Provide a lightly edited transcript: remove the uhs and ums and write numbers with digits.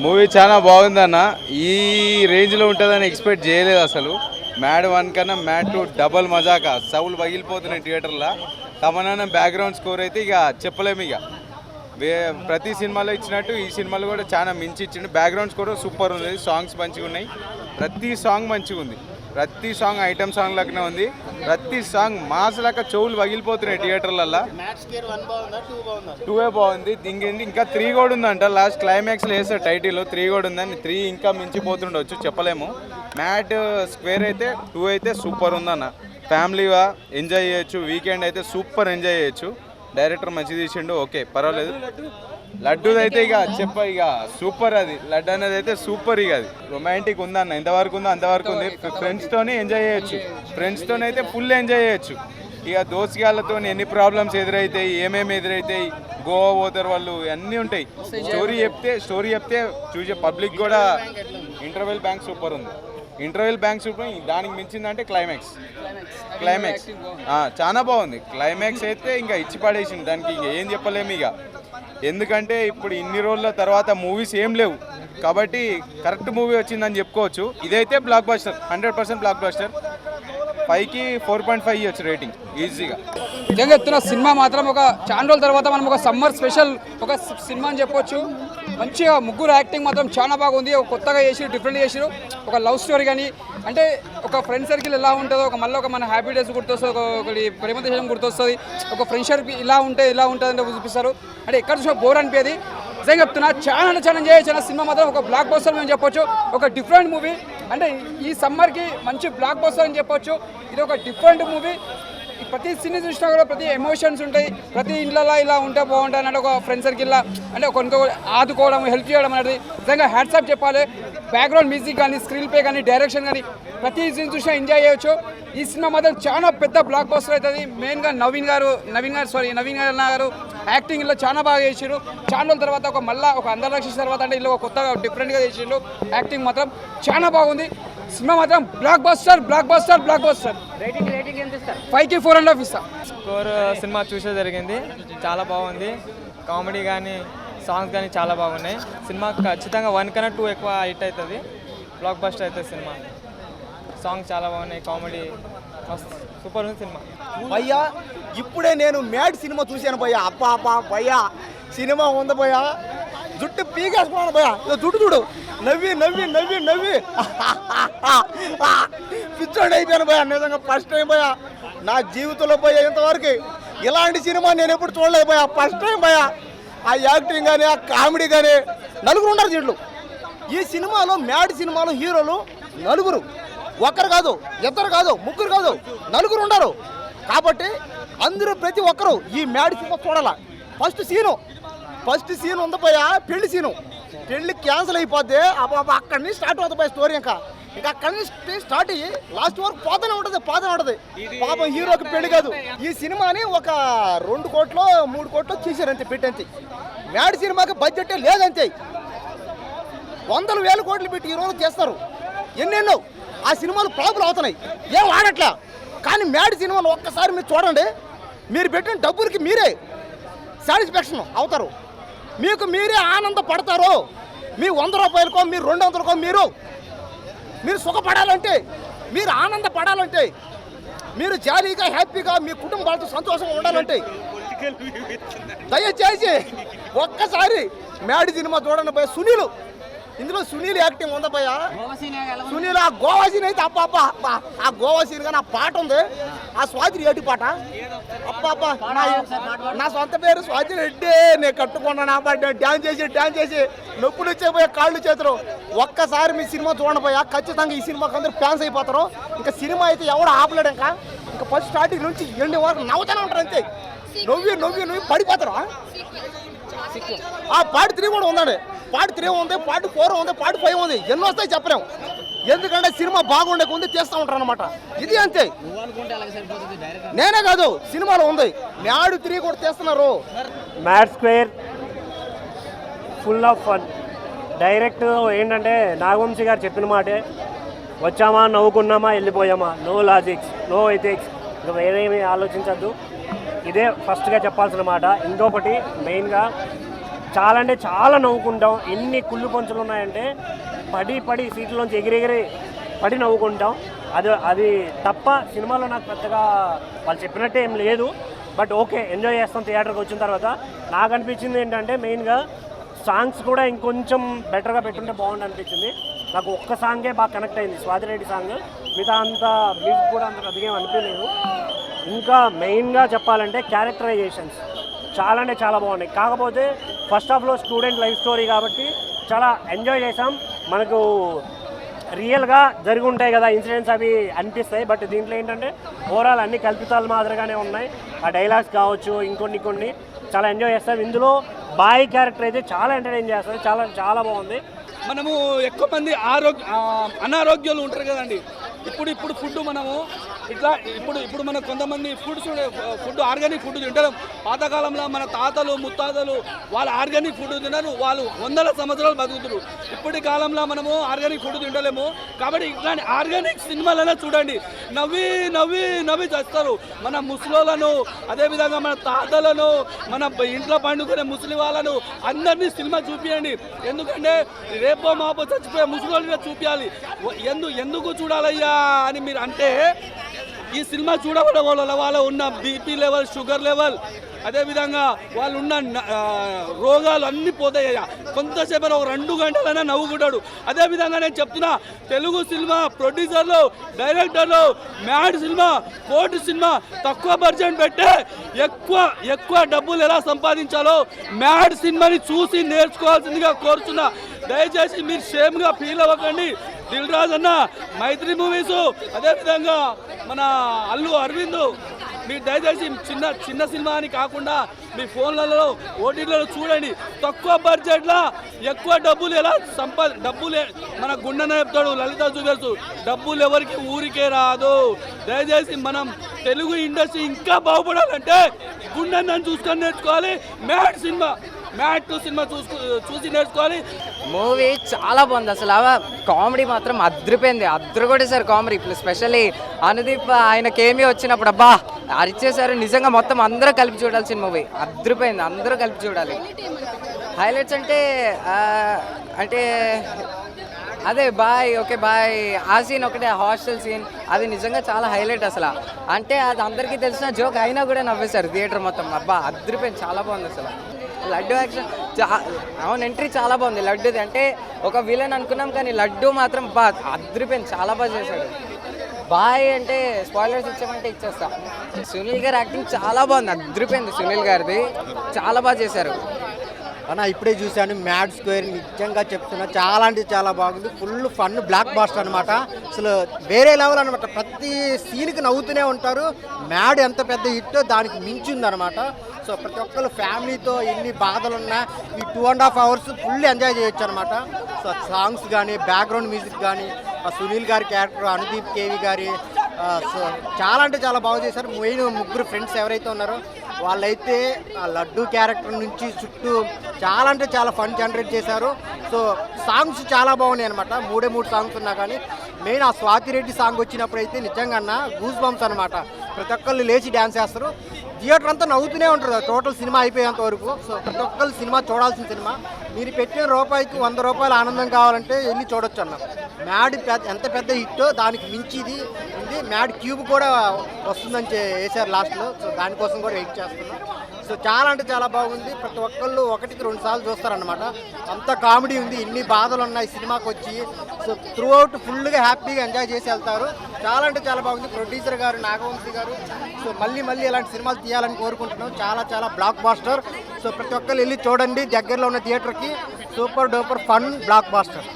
Movie చాలా బాగుందన్న. ఈ రేంజ్లో ఉంటుందని ఎక్స్పెక్ట్ చేయలేదు అసలు. మ్యాడ్ 1 కన్నా మ్యాడ్ 2 డబల్ మజాక. సౌలు పగిలిపోతున్నాయి థియేటర్లో. తమన్నా బ్యాక్గ్రౌండ్ స్కోర్ అయితే ఇక చెప్పలేము. ఇక ప్రతి సినిమాలో ఇచ్చినట్టు ఈ సినిమాలో కూడా చాలా మించి ఇచ్చిండు. బ్యాక్గ్రౌండ్ స్కోర్ సూపర్ ఉంది. సాంగ్స్ మంచిగా ఉన్నాయి. ప్రతి సాంగ్ మంచిగా ఉంది. ప్రతి సాంగ్ ఐటమ్ సాంగ్ లెక్కనే ఉంది. ప్రతి సాంగ్ మాస్ లెక్క చెవులు పగిలిపోతున్నాయి థియేటర్లలో. 2 బాగుంది. ఇంకా 3 కూడా ఉందంట. లాస్ట్ క్లైమాక్స్లో వేస్తే టైటిల్ 3 కూడా ఉందని. 3 ఇంకా మించిపోతుండొచ్చు, చెప్పలేము. మ్యాడ్ స్క్వేర్ అయితే 2 అయితే సూపర్ ఉందన్న. ఫ్యామిలీగా ఎంజాయ్ చేయొచ్చు. వీకెండ్ అయితే సూపర్ ఎంజాయ్ చేయొచ్చు. డైరెక్టర్ మంచి తీసిండు, ఓకే పర్వాలేదు. లడ్డూది అయితే ఇక సూపర్. అది లడ్డు అనేది అయితే సూపర్. ఇక అది రొమాంటిక్ ఉందన్న. ఎంతవరకు ఉందో అంతవరకు ఉంది. ఫ్రెండ్స్తోనే ఎంజాయ్ చేయొచ్చు. ఫ్రెండ్స్తోనే అయితే ఫుల్ ఎంజాయ్ చేయొచ్చు. ఇక దోస్తుగాళ్ళతో ఎన్ని ప్రాబ్లమ్స్ ఎదురవుతాయి, ఏమేమి ఎదురవుతాయి, గోవా పోతారు వాళ్ళు, అన్నీ ఉంటాయి. స్టోరీ చెప్తే చూసే పబ్లిక్ కూడా. ఇంటర్వెల్ బ్యాంక్ సూపర్ ఉంది. Interval bank super. దానికి మించిందంటే క్లైమాక్స్ చాలా బాగుంది. క్లైమాక్స్ అయితే ఇంకా ఇచ్చి పడేసింది. దానికి ఇంకా ఏం చెప్పలేము. ఇక ఎందుకంటే ఇప్పుడు ఇన్ని రోజుల తర్వాత మూవీస్ ఏం లేవు కాబట్టి కరెక్ట్ మూవీ వచ్చిందని చెప్పుకోవచ్చు. ఇదైతే బ్లాక్ బస్టర్, 100% బ్లాక్ బస్టర్. 5కి 4.5 ఇవ్వచ్చు రేటింగ్ ఈజీగా. నిజంగా చెప్తున్న సినిమా మాత్రం ఒక చాలా రోజుల తర్వాత మనం ఒక సమ్మర్ స్పెషల్ ఒక సినిమా అని చెప్పొచ్చు. మంచిగా ముగ్గురు యాక్టింగ్ మాత్రం చాలా బాగుంది. ఒక కొత్తగా చేసిరు, డిఫరెంట్ చేసిరు. ఒక లవ్ స్టోరీ కానీ అంటే ఒక ఫ్రెండ్ సర్కిల్ ఎలా ఉంటుందో, మళ్ళీ ఒక మన హ్యాపీ డేస్ గుర్తొస్తుంది, ఒకటి ప్రేమ దేశం గుర్తొస్తుంది. ఒక ఫ్రెండ్ సర్కిల్ ఇలా ఉంటుంది అంటే చూపిస్తారు. అంటే ఎక్కడ చూసినా బోర్ అనిపించేది. నిజంగా చెప్తున్నా చాలా చేయొచ్చు. సినిమా మాత్రం ఒక బ్లాక్ బస్టర్ అని చెప్పొచ్చు. ఒక డిఫరెంట్ మూవీ. అంటే ఈ సమ్మర్కి మంచి బ్లాక్ బస్టర్ అని చెప్పొచ్చు. ఇది ఒక డిఫరెంట్ మూవీ. ప్రతి సినీ చూసినా కూడా ప్రతి ఎమోషన్స్ ఉంటాయి. ప్రతి ఇంట్లో ఇలా ఉంటే బాగుంటుంది అన్నట్టు. ఒక ఫ్రెండ్ సర్కిల్లా అంటే కొనుక్కో ఆదుకోవడం, హెల్ప్ చేయడం అనేది నిజంగా హ్యాట్సాప్ చెప్పాలి. బ్యాక్గ్రౌండ్ మ్యూజిక్ కానీ, స్క్రీన్ ప్లే కానీ, డైరెక్షన్ కానీ ప్రతి సీన్ చూసినా ఎంజాయ్ చేయొచ్చు. ఈ సినిమా మాత్రం చాలా పెద్ద బ్లాక్ బస్టర్ అవుతుంది. మెయిన్గా నవీన్ గారు యాక్టింగ్లో చాలా బాగా చేసిండు. చాలా రోజుల తర్వాత ఒక అందరి రక్షించిన తర్వాత అంటే ఇలా కొత్తగా డిఫరెంట్గా చేసిండు. యాక్టింగ్ మాత్రం చాలా బాగుంది. సినిమా మాత్రం బ్లాక్ బస్టర్. రేటింగ్ 5కి 4.5 ఇస్తా. స్కోర్ సినిమా చూసే జరిగింది. చాలా బాగుంది. కామెడీ కానీ సాంగ్స్ కానీ చాలా బాగున్నాయి. సినిమా ఖచ్చితంగా 1 కన్నా 2 ఎక్కువ హిట్ అవుతుంది. బ్లాక్ బస్టర్ అవుతుంది సినిమా. సాంగ్స్ చాలా బాగున్నాయి. కామెడీ మస్తు సూపర్ ఉంది సినిమా. భయ్యా ఇప్పుడే నేను మ్యాడ్ సినిమా చూశాను భయ్యా. అప్పా భయ్యా సినిమా ఉంది భయ్యా. జుట్టు పీకేసుకున్నాను భయ్యా. జుట్టు చూడు, నవ్వి పిచ్చోడు అయిపోయాను భయ్యా. నిజంగా ఫస్ట్ టైం భయ్యా నా జీవితంలో భయ్యా. ఇంతవరకు ఇలాంటి సినిమా నేను ఎప్పుడు చూడలేదు భయ్యా. ఫస్ట్ టైం భయ్యా. ఆ యాక్టింగ్ కానీ, ఆ కామెడీ కానీ. నలుగురు ఉన్నారు దీంట్లో. ఈ సినిమాలో మ్యాడ్ సినిమాలో హీరోలు నలుగురు. ఒకరు కాదు, ఇద్దరు కాదు, ముగ్గురు కాదు, నలుగురు ఉన్నారు. కాబట్టి అందరూ ప్రతి ఒక్కరు ఈ మ్యాడ్ సినిమా చూడాల. ఫస్ట్ సీన్ ఉంది పోయా, పెళ్లి సీను. పెళ్లి క్యాన్సిల్ అయిపోద్ది. అక్కడి నుంచి స్టార్ట్ అవుతుంది పోయి స్టోరీ. ఇంకా అక్కడి నుంచి స్టార్ట్ అయ్యి లాస్ట్ వరకు పోతూనే ఉంటుంది. పాపం హీరోకి పెళ్లి కాదు. ఈ సినిమాని ఒక 2 కోట్లు 3 కోట్లు తీసారంతే పెట్టంతే. మ్యాడ్ సినిమాకి బడ్జెటే లేదంతే. 100,000 కోట్లు పెట్టి ఈ రోజు చేస్తారు. ఎన్నెన్నో ఆ సినిమాలు ఫ్లాపులు అవుతున్నాయి, ఏం ఆడట్లా. కానీ మ్యాడ్ సినిమాలు ఒక్కసారి మీరు చూడండి. మీరు పెట్టిన డబ్బులకి మీరే సాటిస్ఫాక్షన్ అవుతారు. మీకు మీరే ఆనందపడతారు. మీ 100 రూపాయలకో, మీరు 200కో మీరు సుఖపడాలంటే, మీరు ఆనందపడాలంటే, మీరు జాలీగా హ్యాపీగా మీ కుటుంబాలతో సంతోషంగా ఉండాలంటే దయచేసి ఒక్కసారి మ్యాడ్ సినిమా చూడండి భయ. ఇందులో సునీల్ యాక్టింగ్ ఉందా భయ్యా. సునీల్ ఆ గోవా సీన్ అయితే ఆ గోవా సీన్ కానీ ఆ పాట ఉంది. ఆ స్వాతి రెడ్డి పాట నా సొంత పేరు స్వాతి రెడ్డి, నేను కట్టుకున్నాను. ఆ పాట డ్యాన్స్ చేసి నొప్పులు వచ్చేపోయా కాళ్ళు చేతులు. ఒక్కసారి మీ సినిమా చూడండి భయ్యా. ఖచ్చితంగా ఈ సినిమాకి అందరూ ఫ్యాన్స్ అయిపోతారు. ఇంకా సినిమా అయితే ఎవరు ఆపలేడు. ఇంకా ఫస్ట్ స్టార్టింగ్ నుంచి ఎండి వరకు నవ్వుతూనే ఉంటారు అంతే. నవ్వి పడిపోతారు. ఆ పార్ట్ 3 కూడా ఉందండి. పార్ట్ 3 ఉంది, పార్ట్ 4 ఉంది, పార్ట్ 5 ఉంది. ఎన్నో వస్తాయి చెప్పలేము. ఎందుకంటే సినిమా బాగుండే కొంది తీస్తూ ఉంటారు అనమాట. ఇది అంతే. నేనే కాదు, సినిమాలో ఉంది. మ్యాడ్ 3 కూడా తీస్తున్నారు. Mad square full of fun. Direct ఏంటంటే నాగవంశీ గారు చెప్పిన మాటే, వచ్చామా నవ్వుకున్నామా వెళ్ళిపోయామా, నో లాజిక్స్, నో ఎథిక్స్, ఇంకా వేరేమీ ఆలోచించద్దు. ఇదే ఫస్ట్గా చెప్పాల్సిన మాట. ఇంకొకటి మెయిన్గా చాలా అంటే చాలా నవ్వుకుంటాం. ఎన్ని కుళ్ళు పంచులు ఉన్నాయంటే పడి సీట్లోంచి ఎగిరెగిరి పడి నవ్వుకుంటాం. అది తప్ప సినిమాలో నాకు పెద్దగా వాళ్ళు చెప్పినట్టే ఏం లేదు. బట్ ఓకే, ఎంజాయ్ చేస్తాం థియేటర్కి వచ్చిన తర్వాత. నాకు అనిపించింది ఏంటంటే మెయిన్గా సాంగ్స్ కూడా ఇంకొంచెం బెటర్గా పెట్టుంటే బాగుంది అనిపించింది. నాకు ఒక్క సాంగే బాగా కనెక్ట్ అయింది, స్వాతిరెడ్డి సాంగ్. మిగతా అంత మ్యూజిక్ కూడా అంత పెద్దగా అనిపించలేదు. ఇంకా మెయిన్గా చెప్పాలంటే క్యారెక్టరైజేషన్స్ చాలా అంటే చాలా బాగున్నాయి. కాకపోతే ఫస్ట్ హాఫ్లో స్టూడెంట్ లైఫ్ స్టోరీ కాబట్టి చాలా ఎంజాయ్ చేసాం. మనకు రియల్గా జరిగి ఉంటాయి కదా ఇన్సిడెంట్స్, అవి అనిపిస్తాయి. బట్ దీంట్లో ఏంటంటే ఓవరాల్ అన్ని కల్పితాలు మాదిరిగానే ఉన్నాయి. ఆ డైలాగ్స్ కావచ్చు, ఇంకొన్ని చాలా ఎంజాయ్ చేస్తాం. ఇందులో బాయ్ క్యారెక్టర్ అయితే చాలా ఎంటర్టైన్ చేస్తారు. చాలా చాలా బాగుంది. మనము ఎక్కువ మంది అనారోగ్యాలు ఉంటారు కదండి. ఇప్పుడు ఫుడ్ మనము ఇట్లా ఇప్పుడు మన కొంతమంది ఫుడ్ ఆర్గానిక్ ఫుడ్ తింటారు. పాతకాలంలో మన తాతలు ముత్తాతలు వాళ్ళు ఆర్గానిక్ ఫుడ్ తిన్నారు, వాళ్ళు 100 సంవత్సరాలు బతుకుతారు. ఇప్పటి కాలంలో మనము ఆర్గానిక్ ఫుడ్ తింటలేము. కాబట్టి ఇట్లాంటి ఆర్గానిక్ సినిమాలైనా చూడండి, నవ్వి చేస్తారు. మన ముసలోళ్ళను, అదేవిధంగా మన తాతలను, మన ఇంట్లో పండుకునే ముసలి వాళ్ళను అందరినీ సినిమా చూపించండి. ఎందుకంటే రేపో మాపో చచ్చిపోయే ముసలోళ్ళని చూపించాలి. ఎందుకు చూడాలయ్యా అని మీరు అంటే, ఈ సినిమా చూడడం వల్ల వాళ్ళ ఉన్న బీపీ లెవెల్, షుగర్ లెవెల్, అదేవిధంగా వాళ్ళు ఉన్న రోగాలు అన్నీ పోతాయ్యా. కొంతసేపు ఒక 2 గంటలైనా నవ్వుకుంటాడు. అదేవిధంగా నేను చెప్తున్నా, తెలుగు సినిమా ప్రొడ్యూసర్లు, డైరెక్టర్లు మ్యాడ్ సినిమా, కోర్టు సినిమా తక్కువ బడ్జెట్ పెట్టే ఎక్కువ డబ్బులు ఎలా సంపాదించాలో మ్యాడ్ సినిమాని చూసి నేర్చుకోవాల్సిందిగా కోరుతున్నా. దయచేసి మీరు షేమ్గా ఫీల్ అవ్వకండి. దిల్ రాజు అన్న, మైత్రి మూవీస్, అదేవిధంగా మన అల్లు అరవింద్, మీరు దయచేసి చిన్న సినిమా అని కాకుండా మీ ఫోన్లలో ఓటీటీలలో చూడండి. తక్కువ బడ్జెట్లో ఎక్కువ డబ్బులు ఎలా డబ్బులే మన గుండెన చెప్తాడు లలిత జువెల్స్, డబ్బులు ఎవరికి ఊరికే రాదు. దయచేసి మనం తెలుగు ఇండస్ట్రీ ఇంకా బాగుపడాలంటే గుండెని చూసుకొని నేర్చుకోవాలి. మ్యాట్ 2 సినిమా చూసి నేర్చుకోవాలి. మూవీ చాలా బాగుంది. అసలు కామెడీ మాత్రం అద్దరుకొట్టేశారు కామెడీ. స్పెషల్లీ అనుదీప్ ఆయన కేమీ వచ్చినప్పుడు అబ్బా అరిచేశారు. నిజంగా మొత్తం అందరూ కలిపి చూడాల్సిన మూవీ. అద్దరిపోయింది, అందరూ కలిపి చూడాలి. హైలైట్స్ అంటే అదే బాయ్ ఆ సీన్ ఒకటే, హాస్టల్ సీన్, అది నిజంగా చాలా హైలైట్ అసలు. అంటే అది అందరికీ తెలిసిన జోక్ అయినా కూడా నవ్వేశారు థియేటర్ మొత్తం. అబ్బా అద్దరిపోయింది, చాలా బాగుంది అసలు. లడ్డు యాక్షన్ అవును, ఎంట్రీ చాలా బాగుంది లడ్డుది. అంటే ఒక విలన్ అనుకున్నాం కానీ లడ్డు మాత్రం అద్దరిపోయింది, చాలా బాగా చేశాడు. బాయ్ అంటే స్పాయిలర్స్ ఇచ్చామంటే ఇచ్చేస్తా. సునీల్ గారి యాక్టింగ్ చాలా బాగుంది, అద్దరిపోయింది. సునీల్ గారిది చాలా బాగా చేశారు. అన్న ఇప్పుడే చూశాను మ్యాడ్ స్క్వేర్, నిజంగా చెప్తున్నా చాలా అంటే చాలా బాగుంది. ఫుల్ ఫన్, బ్లాక్ బాస్టర్ అనమాట. అసలు వేరే లెవెల్ అనమాట. ప్రతి సీన్కి నవ్వుతూనే ఉంటారు. మ్యాడ్ ఎంత పెద్ద హిట్ దానికి మించి ఉందన్నమాట. సో ప్రతి ఒక్కరు ఫ్యామిలీతో ఎన్ని బాధలున్నా ఈ 2.5 hours ఫుల్ ఎంజాయ్ చేయొచ్చు అనమాట. సో సాంగ్స్ కానీ, బ్యాక్గ్రౌండ్ మ్యూజిక్ కానీ, సునీల్ గారి క్యారెక్టర్, అనుదీప్ కేవి గారి, సో చాలా అంటే చాలా బాగా చేశారు. మెయిన్ 3 ఫ్రెండ్స్ ఎవరైతే ఉన్నారో వాళ్ళైతే ఆ లడ్డు క్యారెక్టర్ నుంచి చుట్టూ చాలా అంటే చాలా ఫన్ జనరేట్ చేశారు. సో సాంగ్స్ చాలా బాగున్నాయి అనమాట. 3 సాంగ్స్ ఉన్నా కానీ మెయిన్ ఆ స్వాతిరెడ్డి సాంగ్ వచ్చినప్పుడు అయితే నిజంగా గూస్ బంప్స్ అనమాట. ప్రతి ఒక్కళ్ళు లేచి డ్యాన్స్ చేస్తారు. థియేటర్ అంతా నవ్వుతూనే ఉంటారు టోటల్ సినిమా అయిపోయేంత వరకు. సో ప్రతి ఒక్కళ్ళు సినిమా చూడాల్సిన సినిమా. మీరు పెట్టిన రూపాయికి 100 రూపాయలు ఆనందం కావాలంటే వెళ్ళి చూడొచ్చు అన్న. మ్యాడ్ ఎంత పెద్ద హిట్టో దానికి మించిది ఉంది. మ్యాడ్ క్యూబ్ కూడా వస్తుందని వేసారు లాస్ట్లో. సో దానికోసం కూడా వెయిట్ చేస్తున్నాం. సో చాలా అంటే చాలా బాగుంది. ప్రతి ఒక్కళ్ళు 1-2 సార్లు చూస్తారనమాట. అంత కామెడీ ఉంది. ఇన్ని బాధలు ఉన్నాయి సినిమాకి వచ్చి. సో త్రూ అవుట్ ఫుల్గా హ్యాపీగా ఎంజాయ్ చేసి వెళ్తారు. చాలా అంటే చాలా బాగుంది. ప్రొడ్యూసర్ గారు నాగవంశీ గారు సో మళ్ళీ ఇలాంటి సినిమాలు తీయాలని కోరుకుంటున్నాం. చాలా బ్లాక్ బాస్టర్. సో ప్రతి ఒక్కరు వెళ్ళి చూడండి దగ్గరలో ఉన్న థియేటర్కి. Super duper fun black buster.